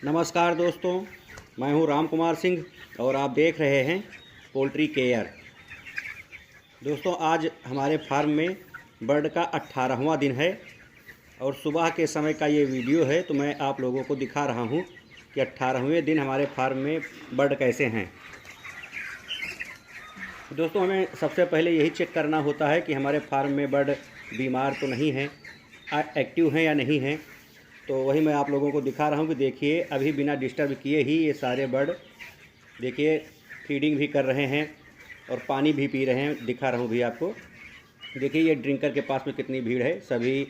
नमस्कार दोस्तों, मैं हूं राम कुमार सिंह और आप देख रहे हैं पोल्ट्री केयर। दोस्तों, आज हमारे फार्म में बर्ड का 18वां दिन है और सुबह के समय का ये वीडियो है, तो मैं आप लोगों को दिखा रहा हूं कि 18वें दिन हमारे फार्म में बर्ड कैसे हैं। दोस्तों, हमें सबसे पहले यही चेक करना होता है कि हमारे फार्म में बर्ड बीमार तो नहीं हैं, एक्टिव हैं या नहीं हैं। तो वही मैं आप लोगों को दिखा रहा हूँ कि देखिए, अभी बिना डिस्टर्ब किए ही ये सारे बर्ड देखिए फीडिंग भी कर रहे हैं और पानी भी पी रहे हैं। दिखा रहा हूँ भी आपको। देखिए ये ड्रिंकर के पास में कितनी भीड़ है। सभी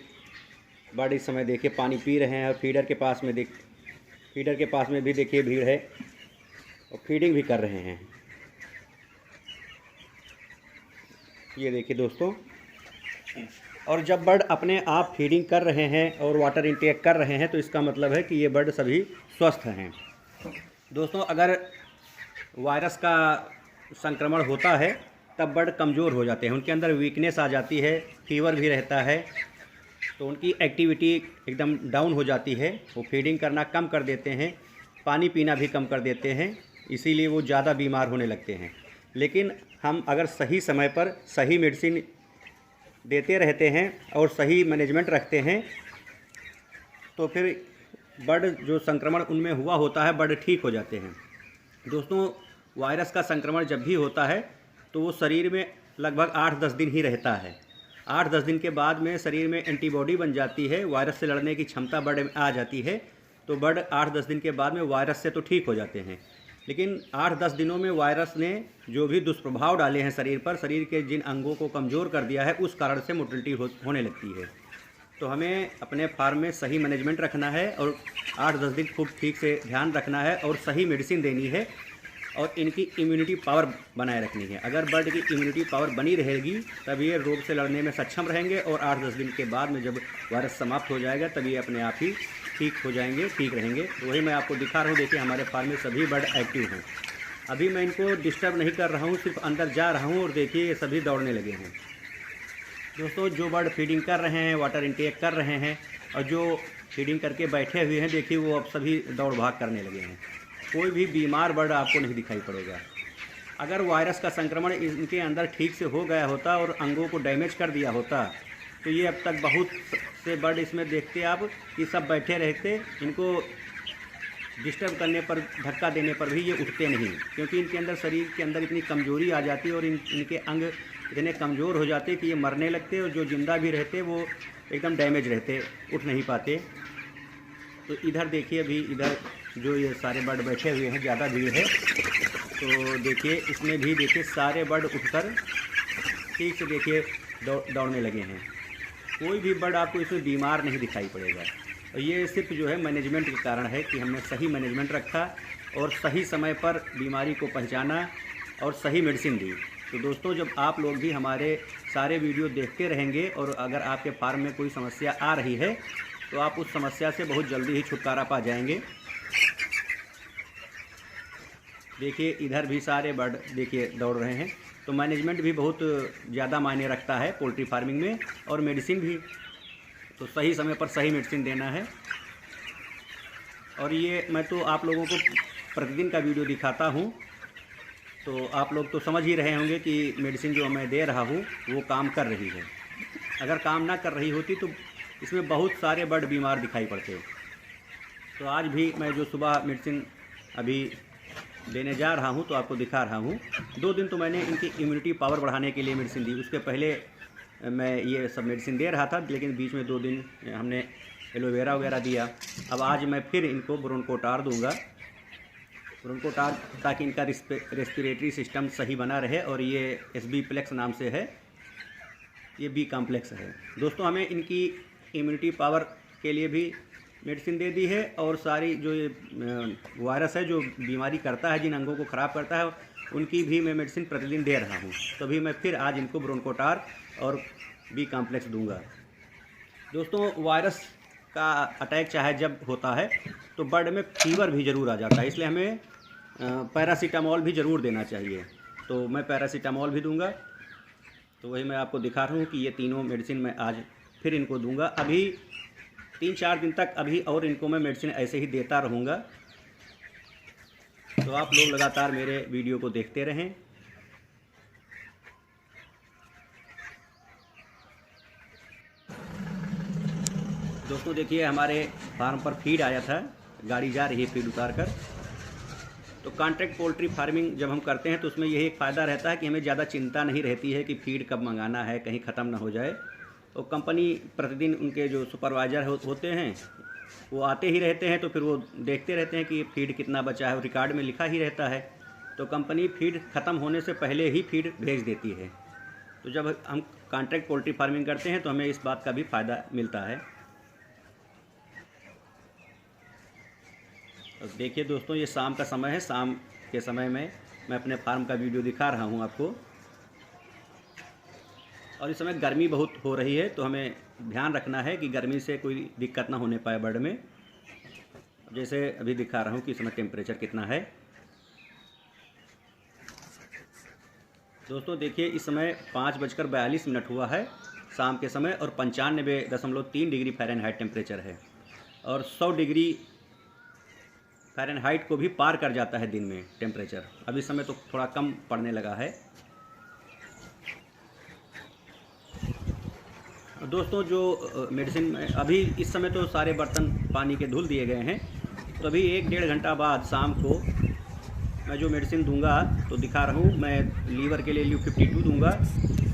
बर्ड इस समय देखिए पानी पी रहे हैं और फीडर के पास में भी देखिए भीड़ है और फीडिंग भी कर रहे हैं। ये देखिए दोस्तों, और जब बर्ड अपने आप फीडिंग कर रहे हैं और वाटर इंटेक कर रहे हैं तो इसका मतलब है कि ये बर्ड सभी स्वस्थ हैं। दोस्तों, अगर वायरस का संक्रमण होता है तब बर्ड कमज़ोर हो जाते हैं, उनके अंदर वीकनेस आ जाती है, फीवर भी रहता है, तो उनकी एक्टिविटी एकदम डाउन हो जाती है। वो फीडिंग करना कम कर देते हैं, पानी पीना भी कम कर देते हैं, इसीलिए वो ज़्यादा बीमार होने लगते हैं। लेकिन हम अगर सही समय पर सही मेडिसिन देते रहते हैं और सही मैनेजमेंट रखते हैं तो फिर बर्ड जो संक्रमण उनमें हुआ होता है बर्ड ठीक हो जाते हैं। दोस्तों, वायरस का संक्रमण जब भी होता है तो वो शरीर में लगभग 8-10 दिन ही रहता है। 8-10 दिन के बाद में शरीर में एंटीबॉडी बन जाती है, वायरस से लड़ने की क्षमता बर्ड में आ जाती है, तो बर्ड 8-10 दिन के बाद में वायरस से तो ठीक हो जाते हैं। लेकिन 8-10 दिनों में वायरस ने जो भी दुष्प्रभाव डाले हैं शरीर पर, शरीर के जिन अंगों को कमज़ोर कर दिया है, उस कारण से मोर्टेलिटी होने लगती है। तो हमें अपने फार्म में सही मैनेजमेंट रखना है और 8-10 दिन खूब ठीक से ध्यान रखना है और सही मेडिसिन देनी है और इनकी इम्यूनिटी पावर बनाए रखनी है। अगर बर्ड की इम्यूनिटी पावर बनी रहेगी तब ये रोग से लड़ने में सक्षम रहेंगे और 8-10 दिन के बाद में जब वायरस समाप्त हो जाएगा तब ये अपने आप ही ठीक हो जाएंगे, ठीक रहेंगे। तो वही मैं आपको दिखा रहा हूँ। देखिए हमारे फार्म में सभी बर्ड एक्टिव हैं। अभी मैं इनको डिस्टर्ब नहीं कर रहा हूँ, सिर्फ अंदर जा रहा हूँ और देखिए ये सभी दौड़ने लगे हैं। दोस्तों, जो बर्ड फीडिंग कर रहे हैं, वाटर इंटेक कर रहे हैं और जो फीडिंग करके बैठे हुए हैं, देखिए वो अब सभी दौड़ भाग करने लगे हैं। कोई भी बीमार बर्ड आपको नहीं दिखाई पड़ेगा। अगर वायरस का संक्रमण इनके अंदर ठीक से हो गया होता और अंगों को डैमेज कर दिया होता तो ये अब तक बहुत से बर्ड इसमें देखते आप कि सब बैठे रहते, इनको डिस्टर्ब करने पर, धक्का देने पर भी ये उठते नहीं, क्योंकि इनके अंदर शरीर के अंदर इतनी कमज़ोरी आ जाती है और इनके अंग इतने कमज़ोर हो जाते कि ये मरने लगते और जो जिंदा भी रहते वो एकदम डैमेज रहते, उठ नहीं पाते। तो इधर देखिए, अभी इधर जो ये सारे बर्ड बैठे हुए हैं, ज़्यादा भीड़ है, तो देखिए इसमें भी देखिए सारे बर्ड उठकर ठीक से देखिए दौड़ने लगे हैं। कोई भी बर्ड आपको इसमें बीमार नहीं दिखाई पड़ेगा और ये सिर्फ जो है मैनेजमेंट के कारण है कि हमने सही मैनेजमेंट रखा और सही समय पर बीमारी को पहचाना और सही मेडिसिन दी। तो दोस्तों, जब आप लोग भी हमारे सारे वीडियो देखते रहेंगे और अगर आपके फार्म में कोई समस्या आ रही है तो आप उस समस्या से बहुत जल्दी ही छुटकारा पा जाएंगे। देखिए इधर भी सारे बर्ड देखिए दौड़ रहे हैं। तो मैनेजमेंट भी बहुत ज़्यादा मायने रखता है पोल्ट्री फार्मिंग में और मेडिसिन भी, तो सही समय पर सही मेडिसिन देना है। और ये मैं तो आप लोगों को प्रतिदिन का वीडियो दिखाता हूँ, तो आप लोग तो समझ ही रहे होंगे कि मेडिसिन जो मैं दे रहा हूँ वो काम कर रही है। अगर काम ना कर रही होती तो इसमें बहुत सारे बर्ड बीमार दिखाई पड़ते। तो आज भी मैं जो सुबह मेडिसिन अभी देने जा रहा हूँ तो आपको दिखा रहा हूँ। 2 दिन तो मैंने इनकी इम्यूनिटी पावर बढ़ाने के लिए मेडिसिन दी, उसके पहले मैं ये सब मेडिसिन दे रहा था, लेकिन बीच में 2 दिन हमने एलोवेरा वगैरह दिया। अब आज मैं फिर इनको ब्रोंकोटार दूंगा, ब्रोंकोटार, ताकि इनका रेस्पिरेटरी सिस्टम सही बना रहे। और ये SB प्लेक्स नाम से है, ये B कॉम्प्लेक्स है। दोस्तों, हमें इनकी इम्यूनिटी पावर के लिए भी मेडिसिन दे दी है और सारी जो ये वायरस है जो बीमारी करता है, जिन अंगों को ख़राब करता है, उनकी भी मैं मेडिसिन प्रतिदिन दे रहा हूँ। तभी मैं फिर आज इनको ब्रोंकोटार और B कॉम्प्लेक्स दूंगा। दोस्तों, वायरस का अटैक चाहे जब होता है तो बर्ड में फीवर भी ज़रूर आ जाता है, इसलिए हमें पैरासीटामॉल भी ज़रूर देना चाहिए। तो मैं पैरासीटामॉल भी दूंगा। तो वही मैं आपको दिखा रहा हूँ कि ये तीनों मेडिसिन मैं आज फिर इनको दूंगा। अभी 3-4 दिन तक अभी और इनको मैं मेडिसिन ऐसे ही देता रहूँगा तो आप लोग लगातार मेरे वीडियो को देखते रहें। दोस्तों देखिए, हमारे फार्म पर फीड आया था, गाड़ी जा रही है फीड उतार कर। तो कॉन्ट्रैक्ट पोल्ट्री फार्मिंग जब हम करते हैं तो उसमें यही एक फ़ायदा रहता है कि हमें ज़्यादा चिंता नहीं रहती है कि फीड कब मंगाना है, कहीं ख़त्म ना हो जाए। तो कंपनी प्रतिदिन उनके जो सुपरवाइज़र होते हैं वो आते ही रहते हैं, तो फिर वो देखते रहते हैं कि फीड कितना बचा है, रिकॉर्ड में लिखा ही रहता है। तो कंपनी फीड ख़त्म होने से पहले ही फीड भेज देती है। तो जब हम कॉन्ट्रैक्ट पोल्ट्री फार्मिंग करते हैं तो हमें इस बात का भी फ़ायदा मिलता है। तो देखिए दोस्तों, ये शाम का समय है। शाम के समय में मैं अपने फार्म का वीडियो दिखा रहा हूँ आपको। और इस समय गर्मी बहुत हो रही है, तो हमें ध्यान रखना है कि गर्मी से कोई दिक्कत ना होने पाए बर्ड में। जैसे अभी दिखा रहा हूँ कि इस समय टेम्परेचर कितना है। दोस्तों देखिए, इस समय 5:42 हुआ है शाम के समय, और 95.3 डिग्री फ़ारेनहाइट टेम्परेचर है। और 100 डिग्री फ़ारेनहाइट को भी पार कर जाता है दिन में टेम्परेचर। अब इस समय तो थोड़ा कम पड़ने लगा है। दोस्तों जो मेडिसिन में अभी इस समय तो सारे बर्तन पानी के धुल दिए गए हैं, तो अभी 1-1.5 घंटा बाद शाम को मैं जो मेडिसिन दूंगा तो दिखा रहा हूँ। मैं लीवर के लिए LU52 दूंगा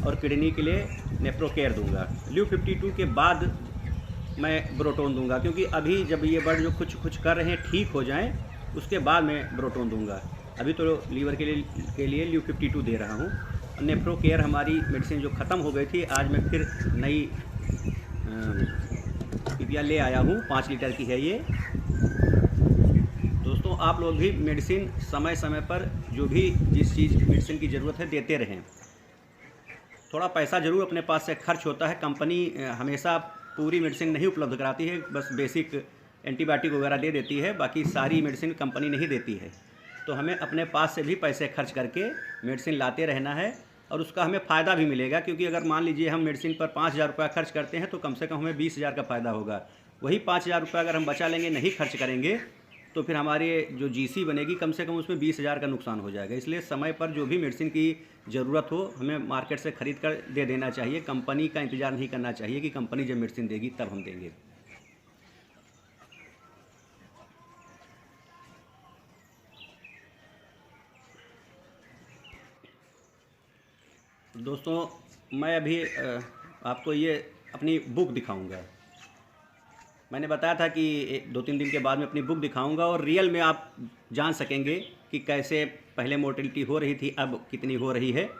और किडनी के लिए नेप्रोकेयर दूंगा। LU52 के बाद मैं ब्रोटोन दूंगा, क्योंकि अभी जब ये बर्ड जो कुछ कर रहे हैं ठीक हो जाएं, उसके बाद मैं ब्रोटोन दूंगा। अभी तो लीवर के लिए LU52 दे रहा हूँ। नेप्रोकेयर हमारी मेडिसिन जो ख़त्म हो गई थी, आज मैं फिर नई पिपिया ले आया हूँ। 5 लीटर की है ये। दोस्तों आप लोग भी मेडिसिन समय समय पर जो भी जिस चीज़ मेडिसिन की ज़रूरत है देते रहें। थोड़ा पैसा ज़रूर अपने पास से खर्च होता है। कंपनी हमेशा पूरी मेडिसिन नहीं उपलब्ध कराती है, बस बेसिक एंटीबायोटिक वगैरह दे देती है, बाकी सारी मेडिसिन कंपनी नहीं देती है। तो हमें अपने पास से भी पैसे खर्च करके मेडिसिन लाते रहना है, और उसका हमें फ़ायदा भी मिलेगा। क्योंकि अगर मान लीजिए हम मेडिसिन पर 5,000 रुपया खर्च करते हैं तो कम से कम हमें 20,000 का फ़ायदा होगा। वही 5,000 रुपया अगर हम बचा लेंगे, नहीं खर्च करेंगे, तो फिर हमारे जो GC बनेगी कम से कम उसमें 20,000 का नुकसान हो जाएगा। इसलिए समय पर जो भी मेडिसिन की ज़रूरत हो हमें मार्केट से ख़रीद कर दे देना चाहिए। कंपनी का इंतज़ार नहीं करना चाहिए कि कंपनी जब मेडिसिन देगी तब हम देंगे। दोस्तों मैं अभी आपको ये अपनी बुक दिखाऊंगा। मैंने बताया था कि 2-3 दिन के बाद में अपनी बुक दिखाऊंगा, और रियल में आप जान सकेंगे कि कैसे पहले मोर्टेलिटी हो रही थी, अब कितनी हो रही है।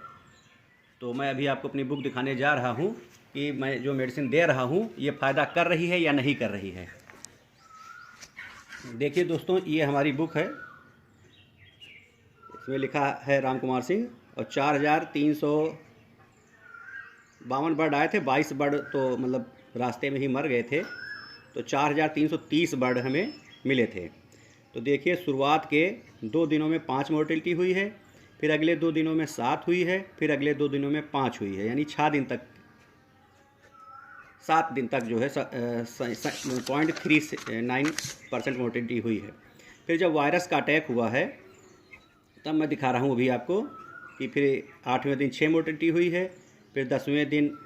तो मैं अभी आपको अपनी बुक दिखाने जा रहा हूँ कि मैं जो मेडिसिन दे रहा हूँ ये फ़ायदा कर रही है या नहीं कर रही है। देखिए दोस्तों, ये हमारी बुक है। इसमें लिखा है राम कुमार सिंह, और 4,352 बर्ड आए थे। 22 बर्ड तो मतलब रास्ते में ही मर गए थे, तो 4,330 बर्ड हमें मिले थे। तो देखिए, शुरुआत के 2 दिनों में 5 मोर्टेलिटी हुई है, फिर अगले 2 दिनों में 7 हुई है, फिर अगले 2 दिनों में 5 हुई है, यानी 7 दिन तक जो है 0.39% मोर्टेलिटी हुई है। फिर जब वायरस का अटैक हुआ है तब मैं दिखा रहा हूँ अभी आपको कि फिर 8वें दिन 6 मोर्टेलिटी हुई है, फिर 10वें दिन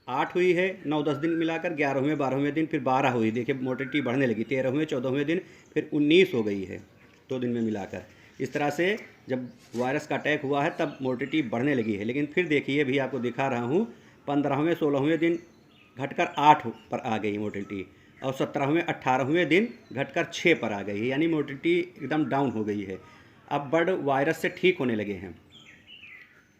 8 हुई है, 9-10 दिन मिलाकर 11वें 12वें दिन फिर 12 हुई। देखिए मोर्टेलिटी बढ़ने लगी। 13वें 14वें दिन फिर 19 हो गई है 2 दिन में मिलाकर। इस तरह से जब वायरस का अटैक हुआ है तब मोर्टेलिटी बढ़ने लगी है। लेकिन फिर देखिए, भी आपको दिखा रहा हूँ, 15वें 16वें दिन घटकर 8 पर आ गई मोर्टेलिटी, और 17वें 18वें दिन घटकर 6 पर आ गई है, यानी मोर्टेलिटी एकदम डाउन हो गई है। अब बर्ड वायरस से ठीक होने लगे हैं,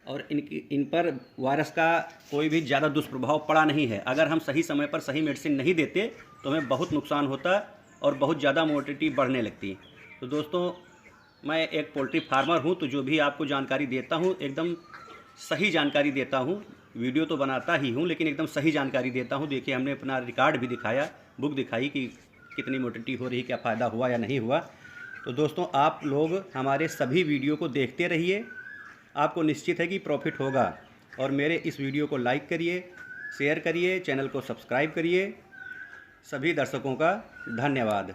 और इन पर वायरस का कोई भी ज़्यादा दुष्प्रभाव पड़ा नहीं है। अगर हम सही समय पर सही मेडिसिन नहीं देते तो हमें बहुत नुकसान होता और बहुत ज़्यादा मोर्टेलिटी बढ़ने लगती। तो दोस्तों, मैं एक पोल्ट्री फार्मर हूं, तो जो भी आपको जानकारी देता हूं एकदम सही जानकारी देता हूं। वीडियो तो बनाता ही हूं, लेकिन एकदम सही जानकारी देता हूं। देखिए, हमने अपना रिकॉर्ड भी दिखाया, बुक दिखाई कि कितनी मोर्टेलिटी हो रही, क्या फ़ायदा हुआ या नहीं हुआ। तो दोस्तों, आप लोग हमारे सभी वीडियो को देखते रहिए, आपको निश्चित है कि प्रॉफिट होगा। और मेरे इस वीडियो को लाइक करिए, शेयर करिए, चैनल को सब्सक्राइब करिए। सभी दर्शकों का धन्यवाद।